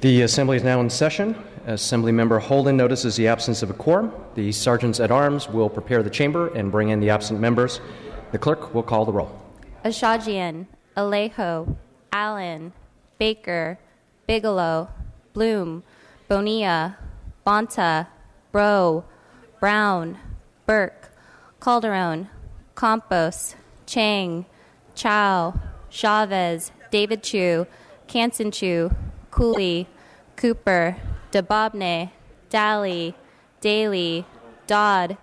The Assembly is now in session. Assemblymember Holden notices the absence of a quorum. The sergeants at arms will prepare the chamber and bring in the absent members. The clerk will call the roll. Ashajian, Alejo, Allen, Baker, Bigelow, Bloom, Bonilla, Bonta, Bro, Brown, Burke, Calderon, Campos, Chang, Chow, Chavez, David Chu, Canson Chu, Cooley, Cooper, DeBobne, Daly, Daly, Dodd,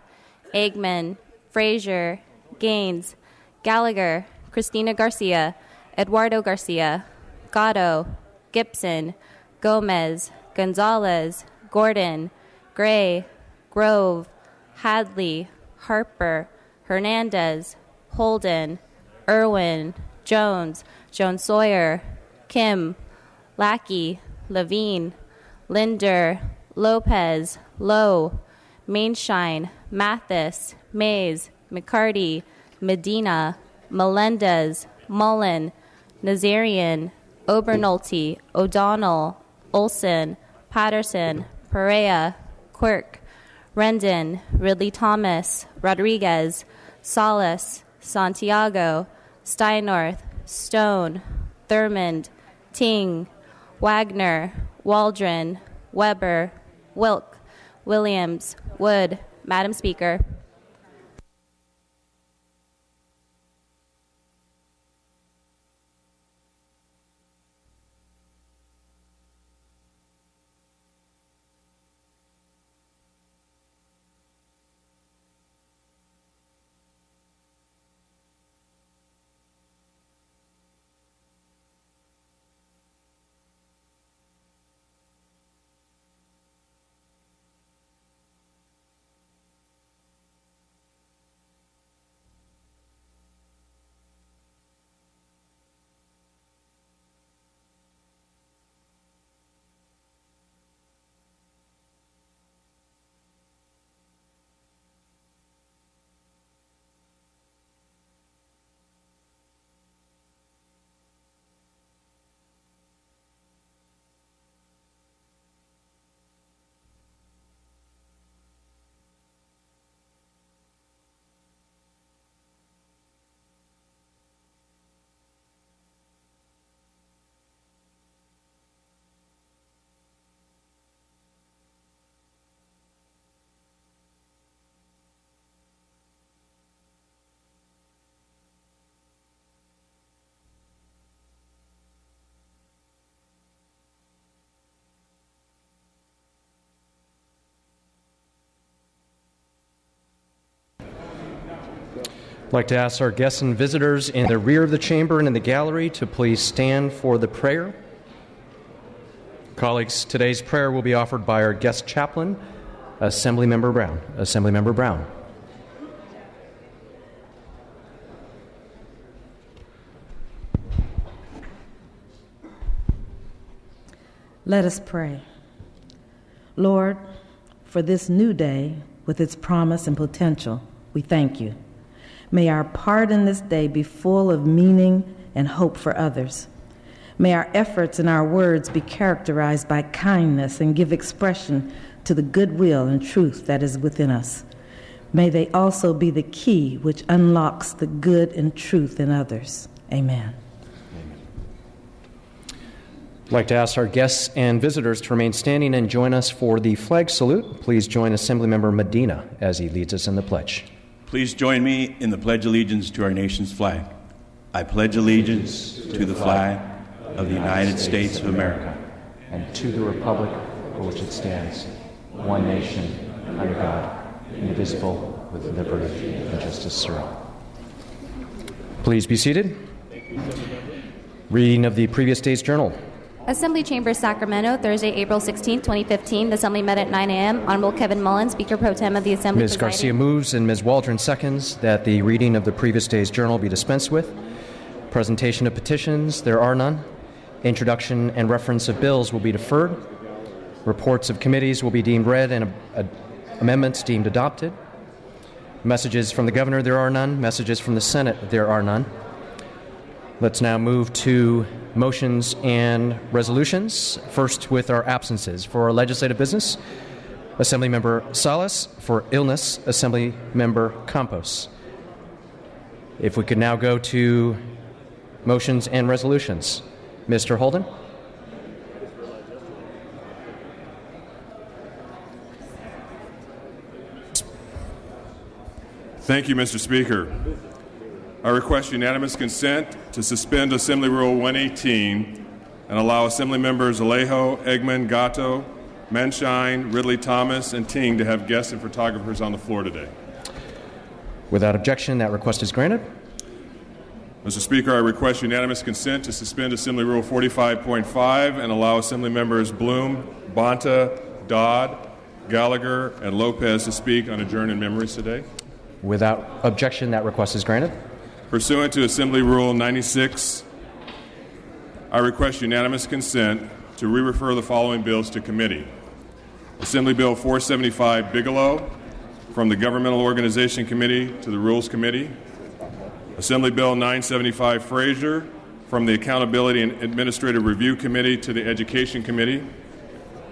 Eggman, Frazier, Gaines, Gallagher, Christina Garcia, Eduardo Garcia, Gatto, Gibson, Gomez, Gonzalez, Gordon, Gray, Grove, Hadley, Harper, Hernandez, Holden, Irwin, Jones, Jones Sawyer, Kim, Lackey, Levine, Linder, Lopez, Lowe, Mainshine, Mathis, Mays, McCarty, Medina, Melendez, Mullen, Nazarian, Obernolte, O'Donnell, Olson, Patterson, Perea, Quirk, Rendon, Ridley Thomas, Rodriguez, Salas, Santiago, Steinnorth, Stone, Thurmond, Ting, Wagner, Waldron, Weber, Wilk, Williams, Wood. Madam Speaker. I'd like to ask our guests and visitors in the rear of the chamber and in the gallery to please stand for the prayer. Colleagues, today's prayer will be offered by our guest chaplain, Assemblymember Brown. Assemblymember Brown. Let us pray. Lord, for this new day with its promise and potential, we thank you. May our part in this day be full of meaning and hope for others. May our efforts and our words be characterized by kindness and give expression to the goodwill and truth that is within us. May they also be the key which unlocks the good and truth in others. Amen. I'd like to ask our guests and visitors to remain standing and join us for the flag salute. Please join Assemblymember Medina as he leads us in the pledge. Please join me in the Pledge of Allegiance to our nation's flag. I pledge allegiance to the flag of the United States of America and to the republic for which it stands, one nation, under God, indivisible, with liberty and justice for all. Please be seated. Reading of the previous day's journal. Assembly Chamber, Sacramento, Thursday, April 16, 2015. The Assembly met at 9 a.m. Honorable Kevin Mullen, Speaker Pro Tem of the Assembly. Ms. Garcia moves and Ms. Waldron seconds that the reading of the previous day's journal be dispensed with. Presentation of petitions, there are none. Introduction and reference of bills will be deferred. Reports of committees will be deemed read and amendments deemed adopted. Messages from the governor, there are none. Messages from the Senate, there are none. Let's now move to motions and resolutions. First, with our absences. For legislative business, Assemblymember Salas. For illness, Assemblymember Campos. If we could now go to motions and resolutions. Mr. Holden. Thank you, Mr. Speaker. I request unanimous consent to suspend Assembly Rule 118 and allow Assembly members Alejo, Eggman, Gatto, Menshine, Ridley Thomas, and Ting to have guests and photographers on the floor today. Without objection, that request is granted. Mr. Speaker, I request unanimous consent to suspend Assembly Rule 45.5 and allow Assembly members Bloom, Bonta, Dodd, Gallagher, and Lopez to speak on adjourned in memories today. Without objection, that request is granted. Pursuant to Assembly Rule 96, I request unanimous consent to re-refer the following bills to committee. Assembly Bill 475 Bigelow from the Governmental Organization Committee to the Rules Committee. Assembly Bill 975 Frazier from the Accountability and Administrative Review Committee to the Education Committee.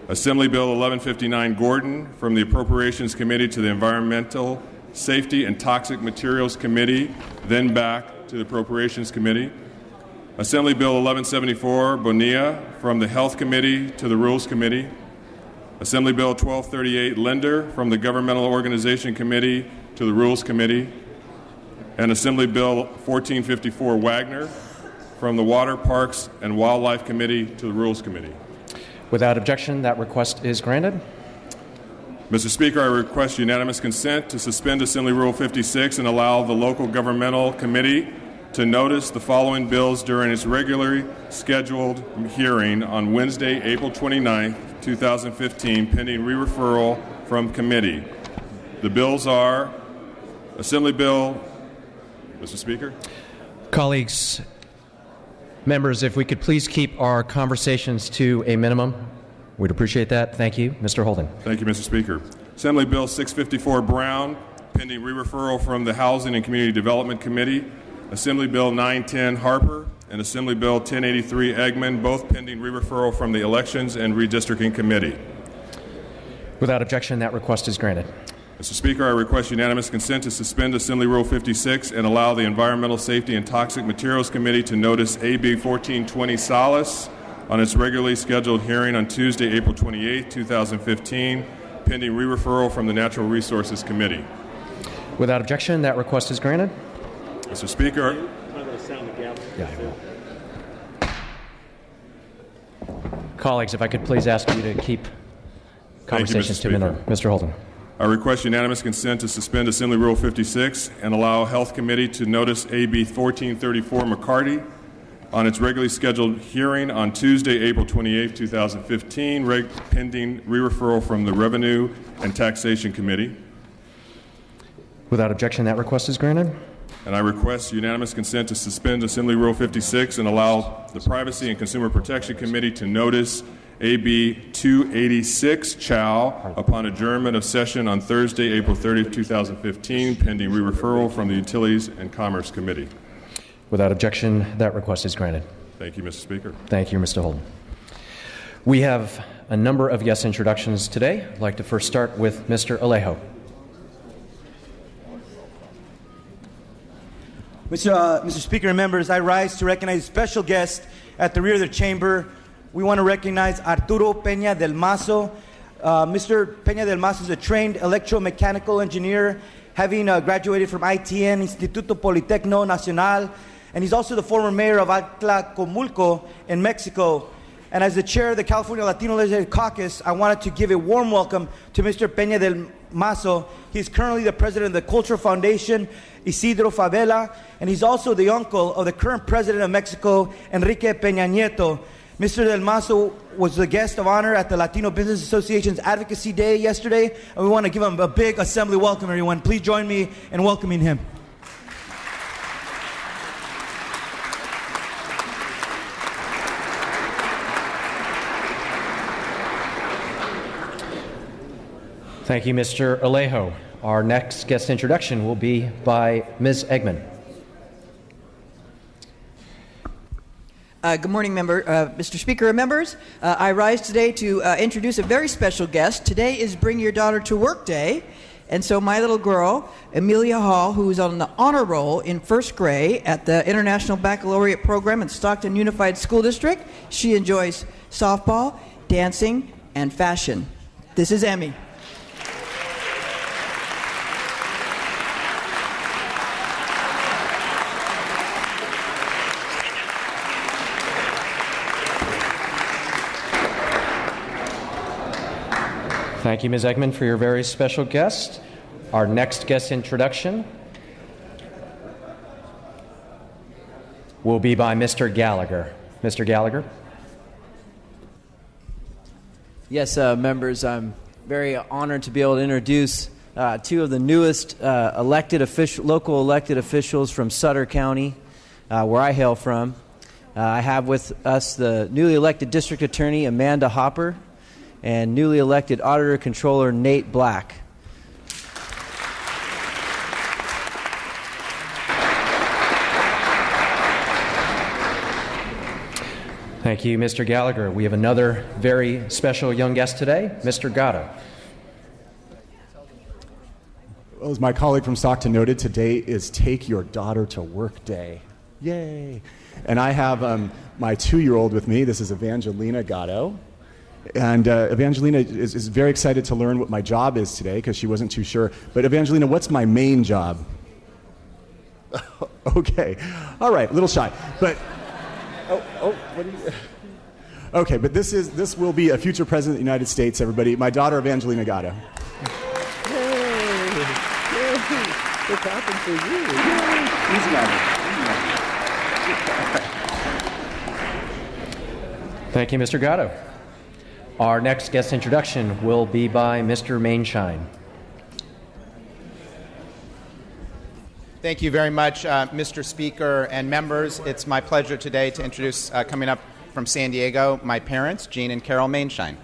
Assembly Bill 1159 Gordon from the Appropriations Committee to the Environmental Safety and Toxic Materials Committee, then back to the Appropriations Committee. Assembly Bill 1174 Bonilla from the Health Committee to the Rules Committee. Assembly Bill 1238 Linder from the Governmental Organization Committee to the Rules Committee. And Assembly Bill 1454 Wagner from the Water, Parks, and Wildlife Committee to the Rules Committee. Without objection, that request is granted. Mr. Speaker, I request unanimous consent to suspend Assembly Rule 56 and allow the Local Governmental Committee to notice the following bills during its regularly scheduled hearing on Wednesday, April 29, 2015, pending re-referral from committee. The bills are Assembly Bill, Mr. Speaker. Colleagues, members, if we could please keep our conversations to a minimum, we'd appreciate that. Thank you. Mr. Holden. Thank you, Mr. Speaker. Assembly Bill 654 Brown, pending re-referral from the Housing and Community Development Committee. Assembly Bill 910 Harper and Assembly Bill 1083 Eggman, both pending re-referral from the Elections and Redistricting Committee. Without objection, that request is granted. Mr. Speaker, I request unanimous consent to suspend Assembly Rule 56 and allow the Environmental Safety and Toxic Materials Committee to notice AB 1420 Salas on its regularly scheduled hearing on Tuesday, April 28, 2015, pending re-referral from the Natural Resources Committee. Without objection, that request is granted. Mr. Speaker. Yeah, I will. Colleagues, if I could please ask you to keep conversations to a minimum. Mr. Holden. I request unanimous consent to suspend Assembly Rule 56 and allow Health Committee to notice AB 1434 McCarty on its regularly scheduled hearing on Tuesday, April 28, 2015, pending re-referral from the Revenue and Taxation Committee. Without objection, that request is granted. And I request unanimous consent to suspend Assembly Rule 56 and allow the Privacy and Consumer Protection Committee to notice AB 286 Chow upon adjournment of session on Thursday, April 30, 2015, pending re-referral from the Utilities and Commerce Committee. Without objection, that request is granted. Thank you, Mr. Speaker. Thank you, Mr. Holden. We have a number of guest introductions today. I'd like to first start with Mr. Alejo. Mr. Speaker and members, I rise to recognize a special guest at the rear of the chamber. We want to recognize Arturo Peña del Mazo. Mr. Peña del Mazo is a trained electromechanical engineer, having graduated from ITN, Instituto Politécnico Nacional, and he's also the former mayor of Atlacomulco in Mexico. And as the chair of the California Latino Legislative Caucus, I wanted to give a warm welcome to Mr. Peña del Mazo. He's currently the president of the Cultural Foundation, Isidro Favela, and he's also the uncle of the current president of Mexico, Enrique Peña Nieto. Mr. del Mazo was the guest of honor at the Latino Business Association's Advocacy Day yesterday, and we want to give him a big assembly welcome, everyone. Please join me in welcoming him. Thank you, Mr. Alejo. Our next guest introduction will be by Ms. Eggman. Good morning, Mr. Speaker and members. I rise today to introduce a very special guest. Today is Bring Your Daughter to Work Day, and so my little girl, Amelia Hall, who is on the honor roll in first grade at the International Baccalaureate Program in Stockton Unified School District, she enjoys softball, dancing, and fashion. This is Emmy. Thank you, Ms. Eggman, for your very special guest. Our next guest introduction will be by Mr. Gallagher. Mr. Gallagher. Yes, members, I'm very honored to be able to introduce two of the newest local elected officials from Sutter County, where I hail from. I have with us the newly elected district attorney, Amanda Hopper, and newly elected Auditor Controller Nate Black. Thank you, Mr. Gallagher. We have another very special young guest today, Mr. Gatto. Well, as my colleague from Stockton noted, today is Take Your Daughter to Work Day. Yay! And I have my 2-year-old with me. This is Evangelina Gatto. And Evangelina is very excited to learn what my job is today because she wasn't too sure. But Evangelina, what's my main job? Okay. All right, a little shy. But, what do you... Okay, but this will be a future president of the United States, everybody. My daughter, Evangelina Gatto. Yay! What's happened for you? Yay! Easy on. Thank you, Mr. Gatto. Our next guest introduction will be by Mr. Mainshine. Thank you very much, Mr. Speaker and members. It's my pleasure today to introduce, coming up from San Diego, my parents, Jean and Carol Mainshine.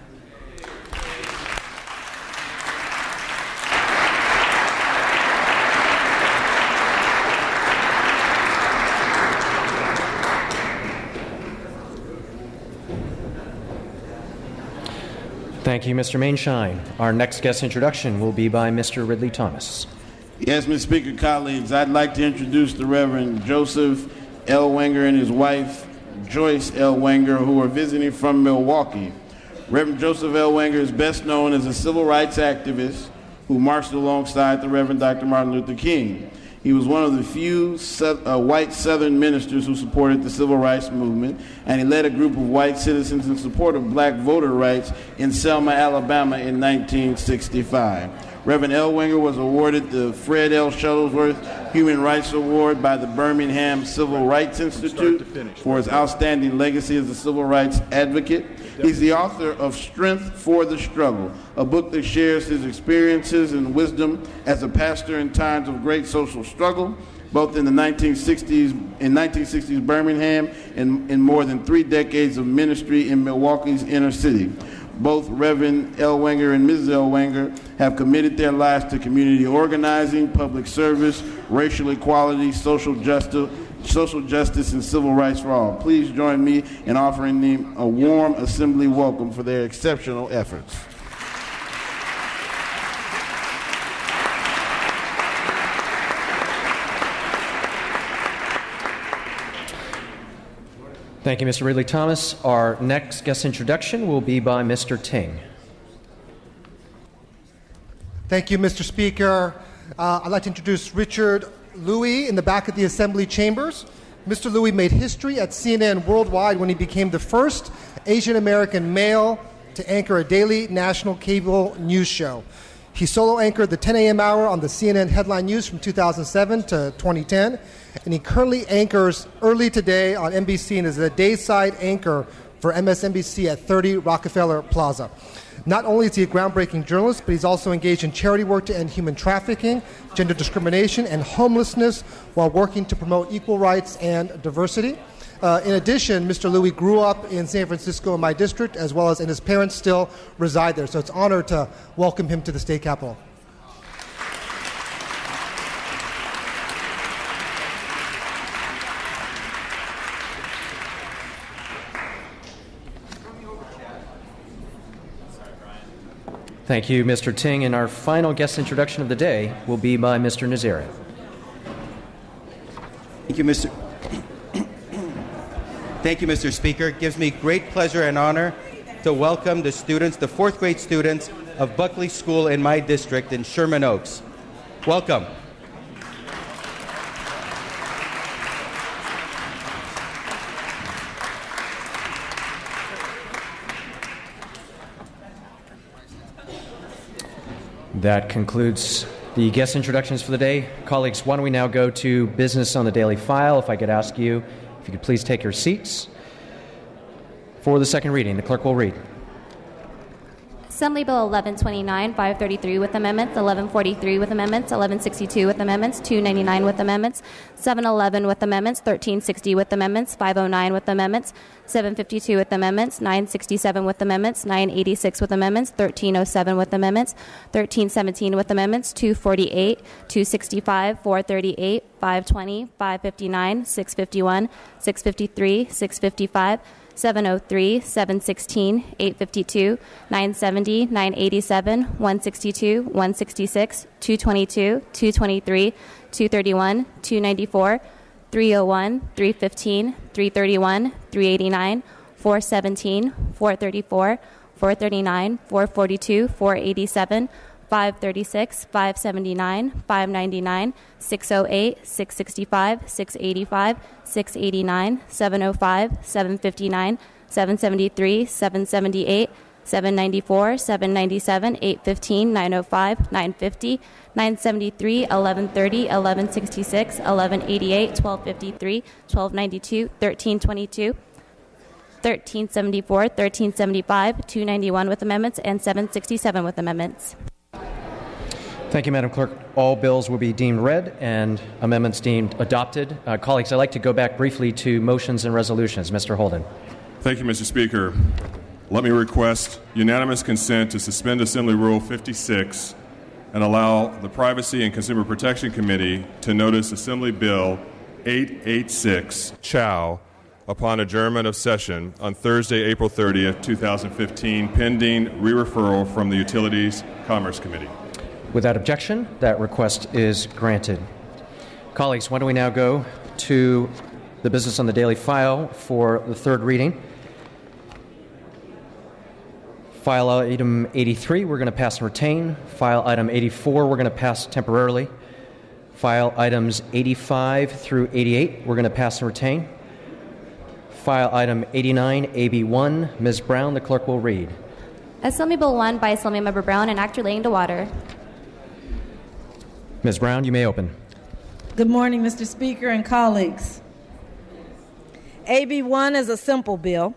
Thank you, Mr. Mainshine. Our next guest introduction will be by Mr. Ridley Thomas. Yes, Mr. Speaker, colleagues, I'd like to introduce the Reverend Joseph L. Wenger and his wife, Joyce L. Wenger, who are visiting from Milwaukee. Reverend Joseph L. Wenger is best known as a civil rights activist who marched alongside the Reverend Dr. Martin Luther King. He was one of the few white Southern ministers who supported the civil rights movement, and he led a group of white citizens in support of black voter rights in Selma, Alabama in 1965. Reverend L. Wenger was awarded the Fred L. Shuttlesworth Human Rights Award by the Birmingham Civil Rights Institute for his outstanding legacy as a civil rights advocate. He's the author of Strength for the Struggle, a book that shares his experiences and wisdom as a pastor in times of great social struggle, both in the 1960s Birmingham and in more than 3 decades of ministry in Milwaukee's inner city. Both Reverend L. Wenger and Mrs. L. Wenger have committed their lives to community organizing, public service, racial equality, social justice, and civil rights for all. Please join me in offering them a warm assembly welcome for their exceptional efforts. Thank you, Mr. Ridley Thomas. Our next guest introduction will be by Mr. Ting. Thank you, Mr. Speaker. I'd like to introduce Richard Louie in the back of the Assembly chambers. Mr. Louie made history at CNN Worldwide when he became the first Asian American male to anchor a daily national cable news show. He solo anchored the 10 a.m. hour on the CNN Headline News from 2007 to 2010, and he currently anchors Early Today on NBC and is a dayside anchor for MSNBC at 30 Rockefeller Plaza. Not only is he a groundbreaking journalist, but he's also engaged in charity work to end human trafficking, gender discrimination, and homelessness while working to promote equal rights and diversity. In addition, Mr. Louie grew up in San Francisco in my district, as well as, and his parents still reside there. So it's an honor to welcome him to the state capitol. Thank you, Mr. Ting. And our final guest introduction of the day will be by Mr. Nazarian. Thank you, Mr. Thank you, Mr. Speaker. It gives me great pleasure and honor to welcome the students, the fourth grade students of Buckley School in my district in Sherman Oaks. Welcome. That concludes the guest introductions for the day. Colleagues, why don't we now go to business on the daily file. If I could ask you, if you could please take your seats. For the second reading, the clerk will read. Assembly Bill 1129, 533 with amendments, 1143 with amendments, 1162 with amendments, 299 with amendments, 711 with amendments, 1360 with amendments, 509 with amendments, 752 with amendments, 967 with amendments, 986 with amendments, 1307 with amendments, 1317 with amendments, 248, 265, 438, 520, 559, 651, 653, 655, 703, 716, 852, 970, 987, 162, 166, 222, 223, 231, 294, 301, 315, 331, 389, 417, 434, 439, 442, 487, 536, 579, 599, 608, 665, 685, 689, 705, 759, 773, 778, 794, 797, 815, 905, 950, 973, 1130, 1166, 1188, 1253, 1292, 1322, 1374, 1375, 291 with amendments, and 767 with amendments. Thank you, Madam Clerk. All bills will be deemed read and amendments deemed adopted. Colleagues, I'd like to go back briefly to motions and resolutions. Mr. Holden. Thank you, Mr. Speaker. Let me request unanimous consent to suspend Assembly Rule 56 and allow the Privacy and Consumer Protection Committee to notice Assembly Bill 886, Chow, upon adjournment of session on Thursday, April 30th, 2015, pending re-referral from the Utilities Commerce Committee. Without objection, that request is granted. Colleagues, why don't we now go to the business on the daily file for the third reading. File item 83, we're going to pass and retain. File item 84, we're going to pass temporarily. File items 85 through 88, we're going to pass and retain. File item 89, AB1, Ms. Brown, the clerk will read. Assembly Bill 1 by Assembly Member Brown, an act relating to water. Ms. Brown, you may open. Good morning, Mr. Speaker and colleagues. AB1 is a simple bill.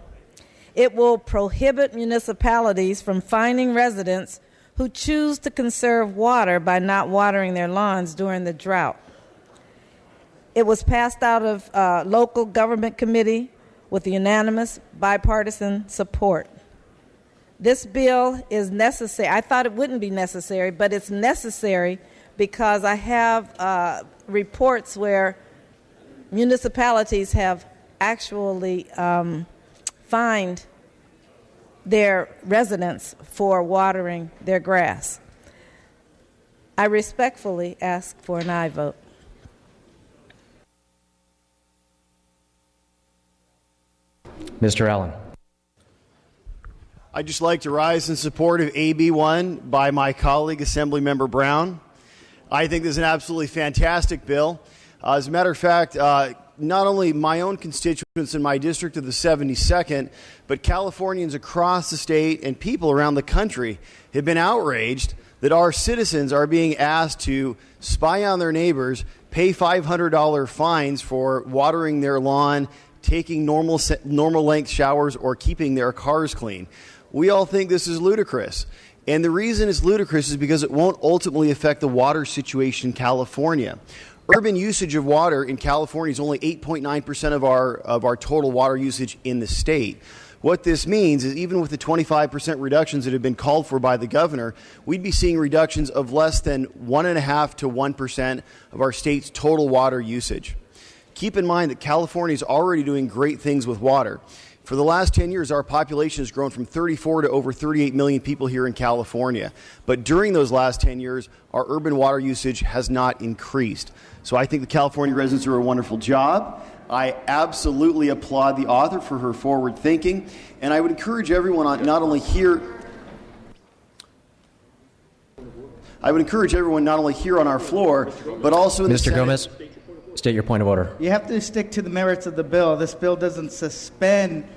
It will prohibit municipalities from fining residents who choose to conserve water by not watering their lawns during the drought. It was passed out of local government committee with unanimous bipartisan support. This bill is necessary. I thought it wouldn't be necessary, but it's necessary because I have reports where municipalities have actually fined their residents for watering their grass. I respectfully ask for an aye vote. Mr. Allen. I'd just like to rise in support of AB1 by my colleague, Assemblymember Brown. I think this is an absolutely fantastic bill. As a matter of fact, not only my own constituents in my district of the 72nd, but Californians across the state and people around the country have been outraged that our citizens are being asked to spy on their neighbors, pay $500 fines for watering their lawn, taking normal length showers, or keeping their cars clean. We all think this is ludicrous. And the reason it's ludicrous is because it won't ultimately affect the water situation in California. Urban usage of water in California is only 8.9% of our total water usage in the state. What this means is even with the 25% reductions that have been called for by the governor, we'd be seeing reductions of less than 1.5% to 1% of our state's total water usage. Keep in mind that California is already doing great things with water. For the last 10 years, our population has grown from 34 to over 38 million people here in California. But during those last 10 years, our urban water usage has not increased. So I think the California residents do a wonderful job. I absolutely applaud the author for her forward thinking. And I would encourage everyone not only here on our floor, but also in the Mr. Gomez, state your point of order. You have to stick to the merits of the bill. This bill doesn't suspend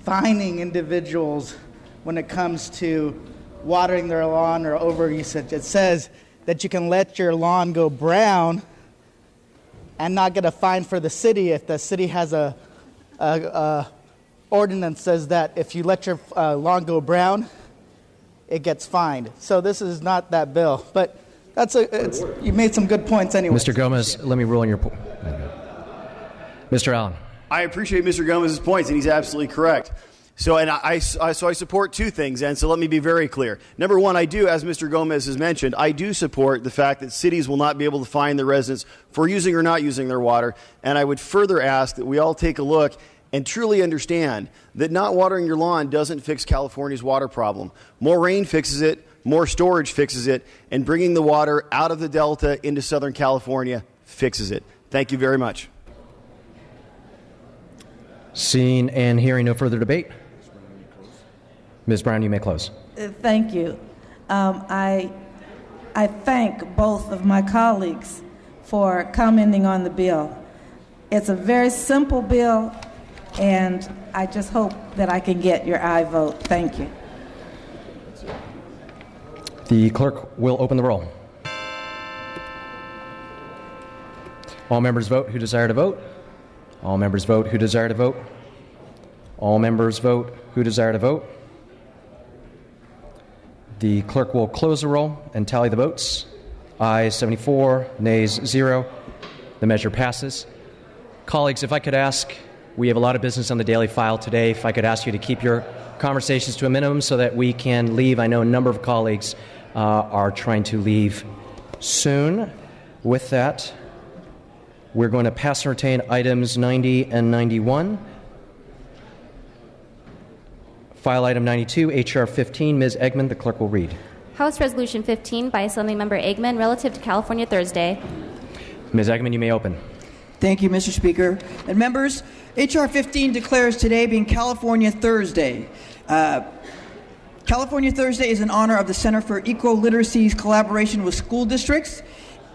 fining individuals when it comes to watering their lawn or overusage. It says that you can let your lawn go brown and not get a fine for the city if the city has a ordinance says that if you let your lawn go brown, it gets fined. So this is not that bill, but you made some good points anyway. Mr. Gomez, let me rule on your point. Mr. Allen. I appreciate Mr. Gomez's points, and he's absolutely correct. So I support two things, and so let me be very clear. Number one, I do, as Mr. Gomez has mentioned, I do support the fact that cities will not be able to fine their residents for using or not using their water, and I would further ask that we all take a look and truly understand that not watering your lawn doesn't fix California's water problem. More rain fixes it, more storage fixes it, and bringing the water out of the Delta into Southern California fixes it. Thank you very much. Seeing and hearing no further debate, Ms. Brown, you may close. Thank you. I thank both of my colleagues for commenting on the bill. It's a very simple bill, and I just hope that I can get your aye vote. Thank you. The clerk will open the roll. All members vote who desire to vote. All members vote who desire to vote. All members vote who desire to vote. The clerk will close the roll and tally the votes. Ayes 74, nays 0. The measure passes. Colleagues, if I could ask, we have a lot of business on the daily file today. If I could ask you to keep your conversations to a minimum so that we can leave. I know a number of colleagues are trying to leave soon. With that, we're going to pass and retain items 90 and 91. File item 92, H.R. 15. Ms. Eggman, the clerk will read. House Resolution 15 by Assemblymember Eggman relative to California Thursday. Ms. Eggman, you may open. Thank you, Mr. Speaker. And members, H.R. 15 declares today being California Thursday. California Thursday is in honor of the Center for Eco-Literacy's collaboration with school districts.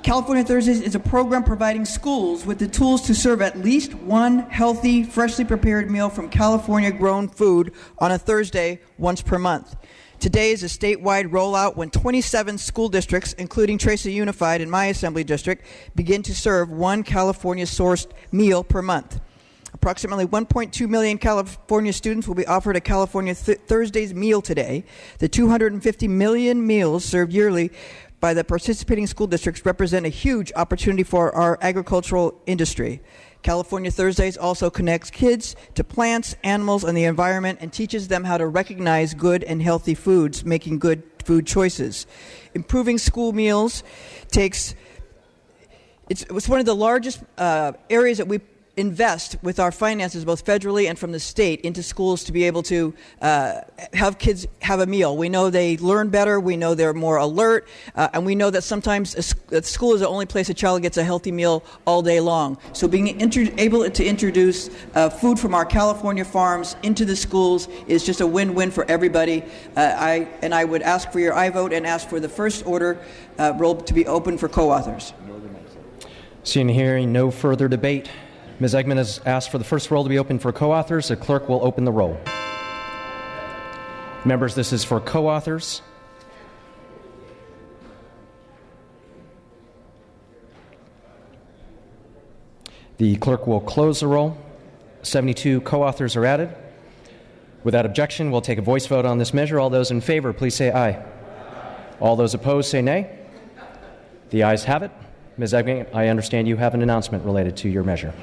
California Thursdays is a program providing schools with the tools to serve at least one healthy, freshly prepared meal from California-grown food on a Thursday once per month. Today is a statewide rollout when 27 school districts, including Tracy Unified in my assembly district, begin to serve one California-sourced meal per month. Approximately 1.2 million California students will be offered a California Thursdays meal today. The 250 million meals served yearly by the participating school districts represent a huge opportunity for our agricultural industry. California Thursdays also connects kids to plants, animals, and the environment and teaches them how to recognize good and healthy foods, making good food choices. Improving school meals it's one of the largest areas that we invest with our finances, both federally and from the state, into schools to be able to have kids have a meal. We know they learn better, we know they're more alert, and we know that sometimes school is the only place a child gets a healthy meal all day long. So being able to introduce food from our California farms into the schools is just a win-win for everybody. I would ask for your aye vote and ask for the first order roll to be open for co-authors. Seeing and hearing no further debate, Ms. Eggman has asked for the first roll to be open for co-authors. The clerk will open the roll. Members, this is for co-authors. The clerk will close the roll. 72 co-authors are added. Without objection, we'll take a voice vote on this measure. All those in favor, please say aye. All those opposed, say nay. The ayes have it. Ms. Eggman, I understand you have an announcement related to your measure.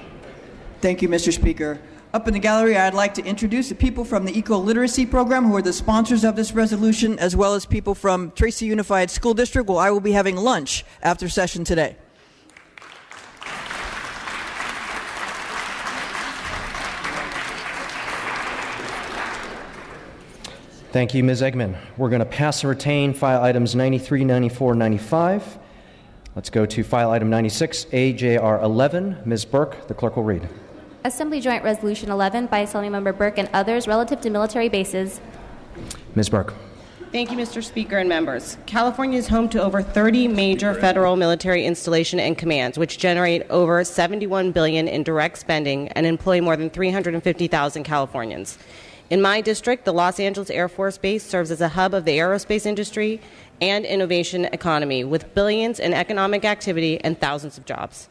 Thank you, Mr. Speaker. Up in the gallery, I'd like to introduce the people from the Eco-Literacy Program who are the sponsors of this resolution, as well as people from Tracy Unified School District, where I will be having lunch after session today. Thank you, Ms. Eggman. We're going to pass and retain file items 93, 94, 95. Let's go to file item 96, AJR 11. Ms. Burke, the clerk will read. Assembly Joint Resolution 11 by Assemblymember Burke and others relative to military bases. Ms. Burke. Thank you, Mr. Speaker and members. California is home to over 30 major federal military installation and commands, which generate over $71 billion in direct spending and employ more than 350,000 Californians. In my district, the Los Angeles Air Force Base serves as a hub of the aerospace industry and innovation economy, with billions in economic activity and thousands of jobs.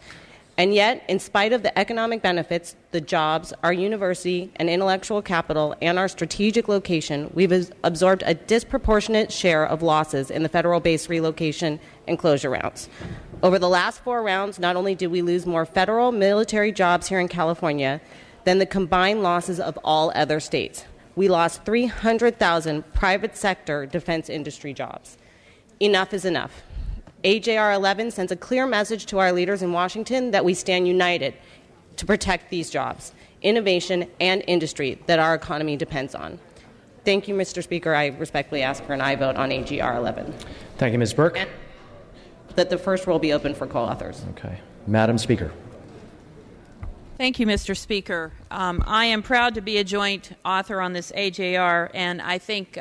And yet, in spite of the economic benefits, the jobs, our university and intellectual capital, and our strategic location, we've absorbed a disproportionate share of losses in the federal base relocation and closure rounds. Over the last 4 rounds, not only did we lose more federal military jobs here in California than the combined losses of all other states. We lost 300,000 private sector defense industry jobs. Enough is enough. AJR 11 sends a clear message to our leaders in Washington that we stand united to protect these jobs, innovation, and industry that our economy depends on. Thank you, Mr. Speaker. I respectfully ask for an aye vote on AJR 11. Thank you, Ms. Burke. And that the first roll be open for co-authors. Okay. Madam Speaker. Thank you, Mr. Speaker. I am proud to be a joint author on this AJR, and I think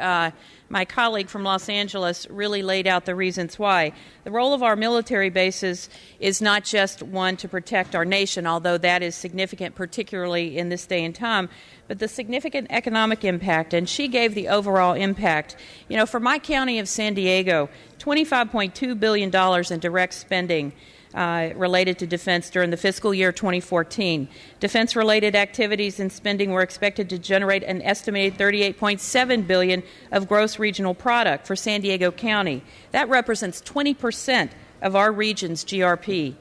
my colleague from Los Angeles really laid out the reasons why. The role of our military bases is not just one to protect our nation, although that is significant, particularly in this day and time, but the significant economic impact, and she gave the overall impact. You know, for my county of San Diego, $25.2 billion in direct spending related to defense during the fiscal year 2014. Defense-related activities and spending were expected to generate an estimated $38.7 billion of gross regional product for San Diego County. That represents 20% of our region's GRP.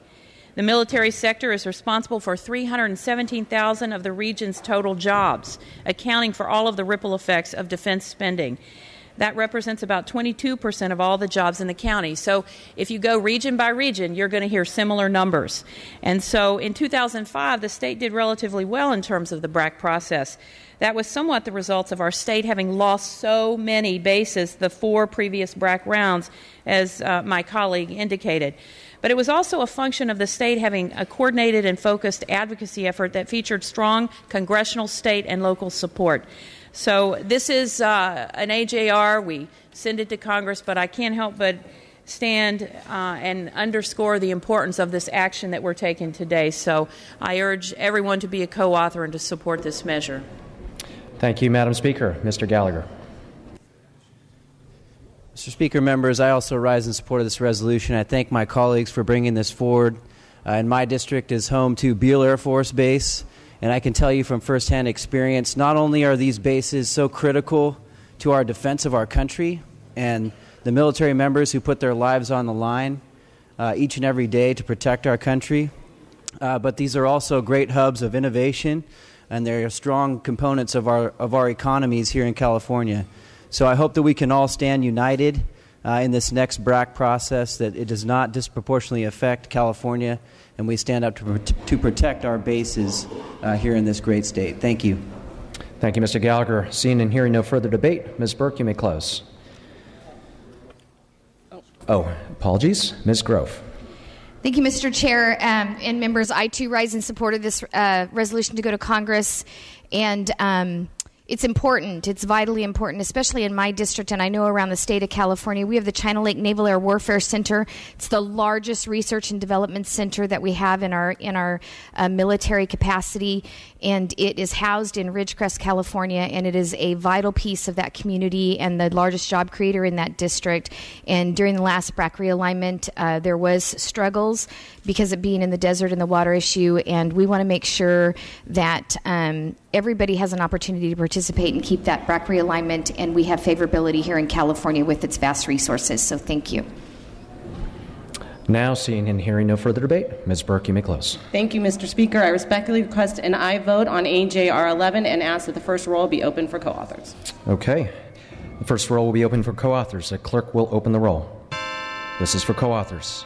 The military sector is responsible for 317,000 of the region's total jobs, accounting for all of the ripple effects of defense spending. That represents about 22% of all the jobs in the county. So if you go region by region, you're going to hear similar numbers. And so in 2005, the state did relatively well in terms of the BRAC process. That was somewhat the results of our state having lost so many bases the 4 previous BRAC rounds, as my colleague indicated. But it was also a function of the state having a coordinated and focused advocacy effort that featured strong congressional, state, and local support. So this is an AJR. We send it to Congress, but I can't help but stand and underscore the importance of this action that we're taking today. So I urge everyone to be a co-author and to support this measure. Thank you, Madam Speaker. Mr. Gallagher. Mr. Speaker, members, I also rise in support of this resolution. I thank my colleagues for bringing this forward. And my district is home to Beale Air Force Base. And I can tell you from firsthand experience, not only are these bases so critical to our defense of our country and the military members who put their lives on the line each and every day to protect our country, but these are also great hubs of innovation, and they're strong components of our economies here in California. So I hope that we can all stand united in this next BRAC process, that it does not disproportionately affect California, and we stand up to protect our bases here in this great state. Thank you. Thank you, Mr. Gallagher. Seeing and hearing no further debate, Ms. Burke, you may close. Oh, apologies. Ms. Grove. Thank you, Mr. Chair and members. I, too, rise in support of this resolution to go to Congress. And it's important. It's vitally important, especially in my district, and I know around the state of California. We have the China Lake Naval Air Warfare Center. It's the largest research and development center that we have in our military capacity, and it is housed in Ridgecrest, California, and it is a vital piece of that community and the largest job creator in that district. And during the last BRAC realignment, there was struggles because of being in the desert and the water issue, and we want to make sure that everybody has an opportunity to participate and keep that BRAC realignment, and we have favorability here in California with its vast resources. So thank you. Now, seeing and hearing no further debate, Ms. Burke, you may close. Thank you, Mr. Speaker. I respectfully request an aye vote on AJR 11 and ask that the first roll be open for co-authors. Okay. The first roll will be open for co-authors. The clerk will open the roll. This is for co-authors.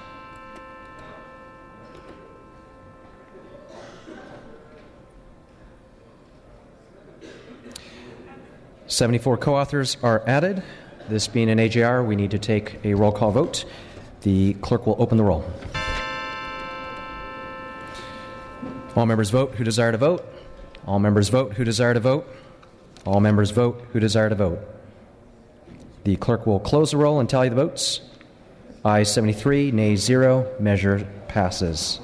74 co-authors are added. This being an AJR, we need to take a roll call vote. The clerk will open the roll. All members vote who desire to vote. All members vote who desire to vote. All members vote who desire to vote. The clerk will close the roll and tally the votes. Ayes 73, nays 0. Measure passes.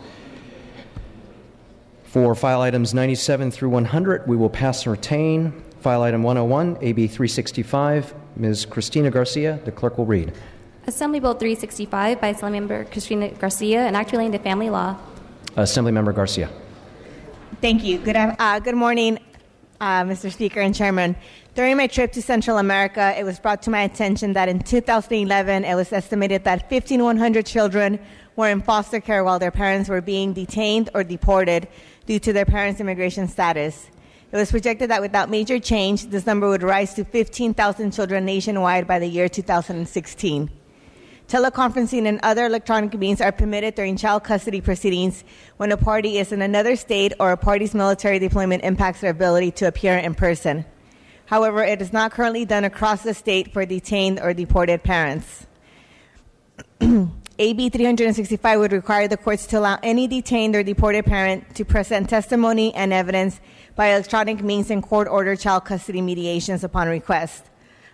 For file items 97 through 100, we will pass and retain. File item 101, AB 365, Ms. Cristina Garcia. The clerk will read. Assembly Bill 365 by Assemblymember Cristina Garcia, an act relating to family law. Assemblymember Garcia. Thank you. Good morning, Mr. Speaker and Chairman. During my trip to Central America, it was brought to my attention that in 2011, it was estimated that 1,500 children were in foster care while their parents were being detained or deported due to their parents' immigration status. It was projected that without major change, this number would rise to 15,000 children nationwide by the year 2016. Teleconferencing and other electronic means are permitted during child custody proceedings when a party is in another state or a party's military deployment impacts their ability to appear in person. However, it is not currently done across the state for detained or deported parents. AB 365 would require the courts to allow any detained or deported parent to present testimony and evidence by electronic means in court-ordered child custody mediations upon request.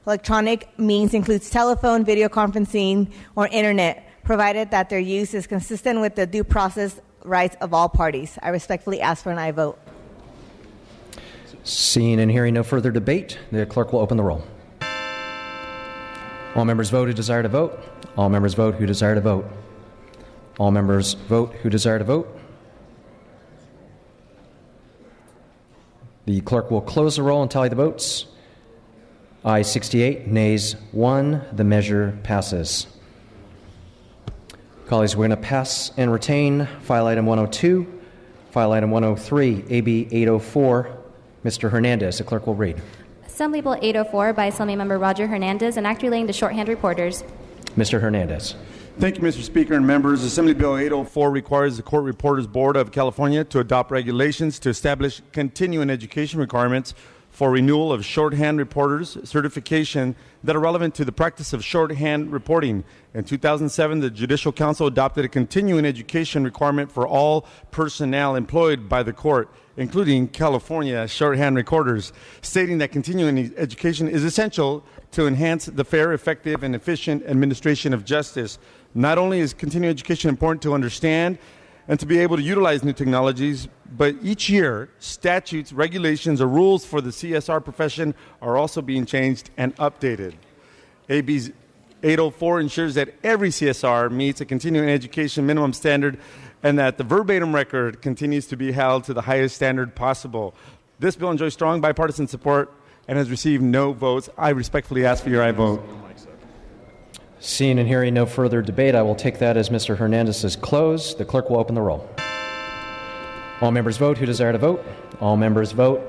Electronic means includes telephone, video conferencing, or internet, provided that their use is consistent with the due process rights of all parties. I respectfully ask for an aye vote. Seeing and hearing no further debate, the clerk will open the roll. All members vote who desire to vote. All members vote who desire to vote. All members vote who desire to vote. The clerk will close the roll and tally the votes. Ayes 68, nays 1. The measure passes. Colleagues, we're going to pass and retain file item 102, file item 103, AB 804. Mr. Hernandez, the clerk will read. Assembly Bill 804 by Assemblymember Roger Hernandez, an act relating to shorthand reporters. Mr. Hernandez. Thank you, Mr. Speaker and members. Assembly Bill 804 requires the Court Reporters Board of California to adopt regulations to establish continuing education requirements for renewal of shorthand reporters certification that are relevant to the practice of shorthand reporting. In 2007, the Judicial Council adopted a continuing education requirement for all personnel employed by the court, including California shorthand recorders, stating that continuing education is essential to enhance the fair, effective, and efficient administration of justice. Not only is continuing education important to understand and to be able to utilize new technologies, but each year, statutes, regulations, or rules for the CSR profession are also being changed and updated. AB 804 ensures that every CSR meets a continuing education minimum standard and that the verbatim record continues to be held to the highest standard possible. This bill enjoys strong bipartisan support and has received no votes. I respectfully ask for your aye vote. Seeing and hearing no further debate, I will take that as Mr. Hernandez's close. The clerk will open the roll. All members vote who desire to vote. All members vote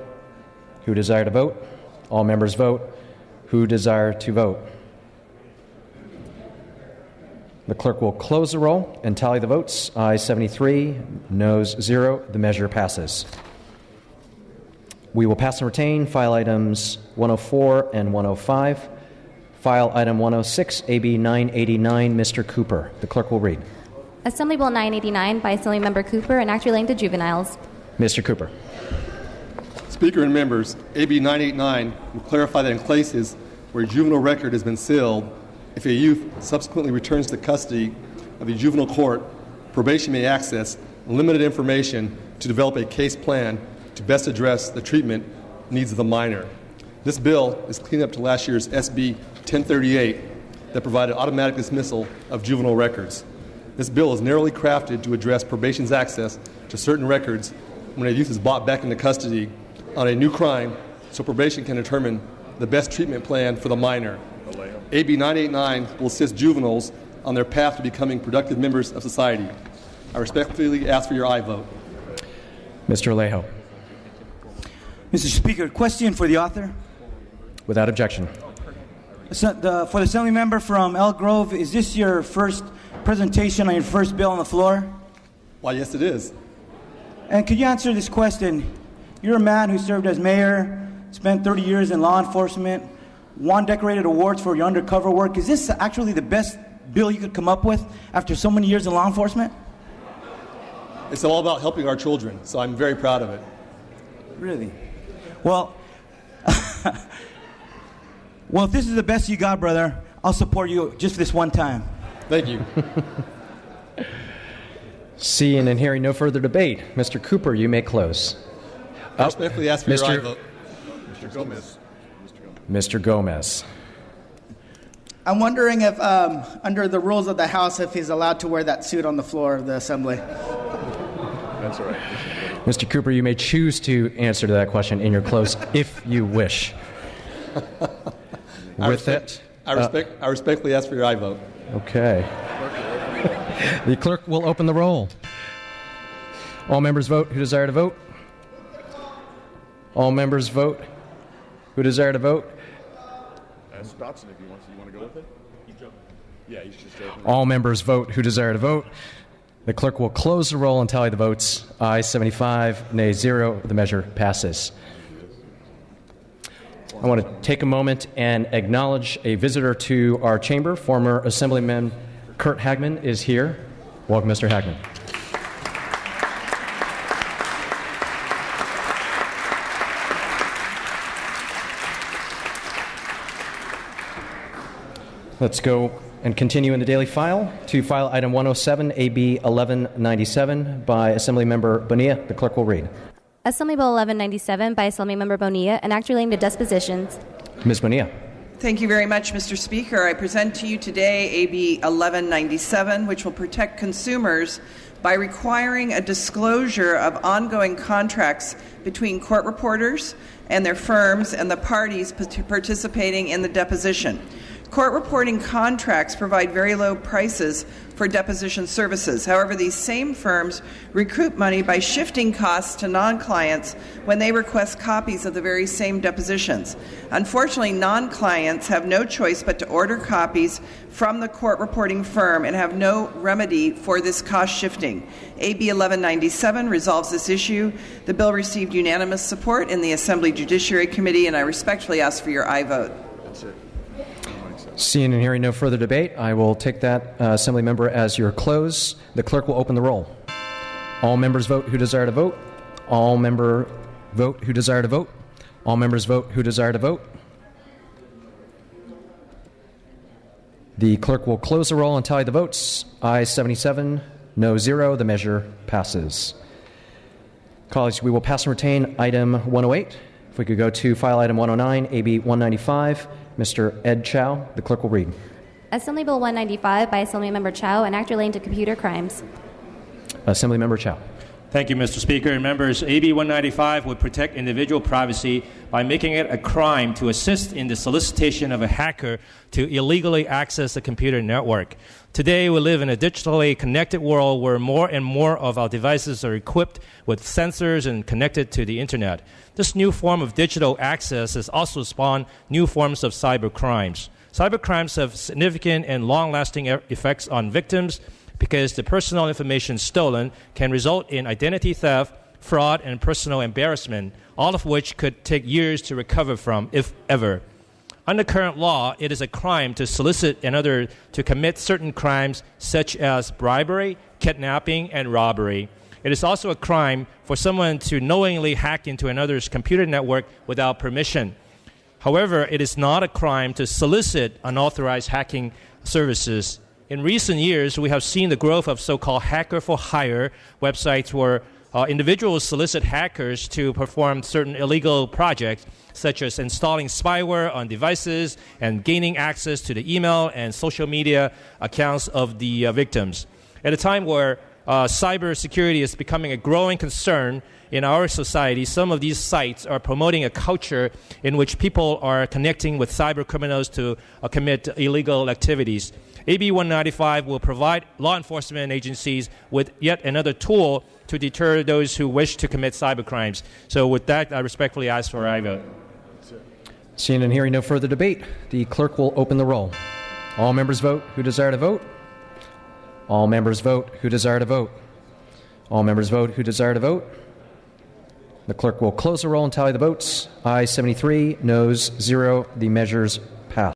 who desire to vote. All members vote who desire to vote. The clerk will close the roll and tally the votes. Ayes 73, noes 0. The measure passes. We will pass and retain file items 104 and 105. File item 106, AB 989, Mr. Cooper. The clerk will read. Assembly Bill 989 by Assemblymember Cooper, an act relating to juveniles. Mr. Cooper. Speaker and members, AB 989 will clarify that in cases where a juvenile record has been sealed, if a youth subsequently returns to custody of the juvenile court, probation may access limited information to develop a case plan to best address the treatment needs of the minor. This bill is cleaning up to last year's SB 1038 that provided automatic dismissal of juvenile records. This bill is narrowly crafted to address probation's access to certain records when a youth is brought back into custody on a new crime so probation can determine the best treatment plan for the minor. AB 989 will assist juveniles on their path to becoming productive members of society. I respectfully ask for your aye vote. Mr. Alejo. Mr. Speaker, question for the author. Without objection. For the assembly member from Elk Grove, is this your first presentation on your first bill on the floor? Why, yes, it is. And could you answer this question? You're a man who served as mayor, spent 30 years in law enforcement, won decorated awards for your undercover work. Is this actually the best bill you could come up with after so many years in law enforcement? It's all about helping our children, so I'm very proud of it. Really? Well, well, if this is the best you got, brother, I'll support you just this one time. Thank you. Seeing and hearing no further debate, Mr. Cooper, you may close. I respectfully ask for your aye vote. Mr. Gomez. Mr. Gomez. I'm wondering if, under the rules of the House, if he's allowed to wear that suit on the floor of the Assembly. That's all right. Mr. Cooper, you may choose to answer to that question in your close if you wish. I respectfully ask for your aye vote. Okay. The clerk will open the roll. All members vote who desire to vote. All members vote who desire to vote. Ask Dotson if he wants. You want to go with it? Yeah, he's just open. All members vote who desire to vote. The clerk will close the roll and tally the votes. Aye 75, nay 0. The measure passes. I want to take a moment and acknowledge a visitor to our chamber. Former Assemblyman Kurt Hagman is here. Welcome, Mr. Hagman. Let's go and continue in the daily file to file item 107, AB 1197 by Assemblymember Bonilla. The clerk will read. Assembly Bill 1197 by Assemblymember Bonilla, an act relating to dispositions. Ms. Bonilla. Thank you very much, Mr. Speaker. I present to you today AB 1197, which will protect consumers by requiring a disclosure of ongoing contracts between court reporters and their firms and the parties participating in the deposition. Court reporting contracts provide very low prices for deposition services. However, these same firms recoup money by shifting costs to non-clients when they request copies of the very same depositions. Unfortunately, non-clients have no choice but to order copies from the court reporting firm and have no remedy for this cost shifting. AB 1197 resolves this issue. The bill received unanimous support in the Assembly Judiciary Committee, and I respectfully ask for your aye vote. That's it. Seeing and hearing no further debate, I will take that Assembly member as your close. The clerk will open the roll. All members vote who desire to vote. All member vote who desire to vote. All members vote who desire to vote. The clerk will close the roll and tally the votes. Aye 77, no 0. The measure passes. Colleagues, we will pass and retain item 108. If we could go to file item 109, AB 195. Mr. Ed Chow, the clerk will read. Assembly Bill 195 by Assemblymember Chow, an act relating to computer crimes. Assemblymember Chow. Thank you, Mr. Speaker. And members, AB 195 would protect individual privacy by making it a crime to assist in the solicitation of a hacker to illegally access a computer network. Today, we live in a digitally connected world where more and more of our devices are equipped with sensors and connected to the internet. This new form of digital access has also spawned new forms of cyber crimes. Cyber crimes have significant and long-lasting effects on victims because the personal information stolen can result in identity theft, fraud, and personal embarrassment, all of which could take years to recover from, if ever. Under current law, it is a crime to solicit another to commit certain crimes such as bribery, kidnapping, and robbery. It is also a crime for someone to knowingly hack into another's computer network without permission. However, it is not a crime to solicit unauthorized hacking services. In recent years, we have seen the growth of so-called hacker-for-hire websites where individuals solicit hackers to perform certain illegal projects, such as installing spyware on devices and gaining access to the email and social media accounts of the victims. At a time where cybersecurity is becoming a growing concern in our society, some of these sites are promoting a culture in which people are connecting with cyber criminals to commit illegal activities. AB 195 will provide law enforcement agencies with yet another tool to deter those who wish to commit cyber crimes. So with that, I respectfully ask for aye vote. Seeing and hearing no further debate, the clerk will open the roll. All members vote who desire to vote. All members vote who desire to vote. All members vote who desire to vote. The clerk will close the roll and tally the votes. Ayes 73, noes 0. The measures pass.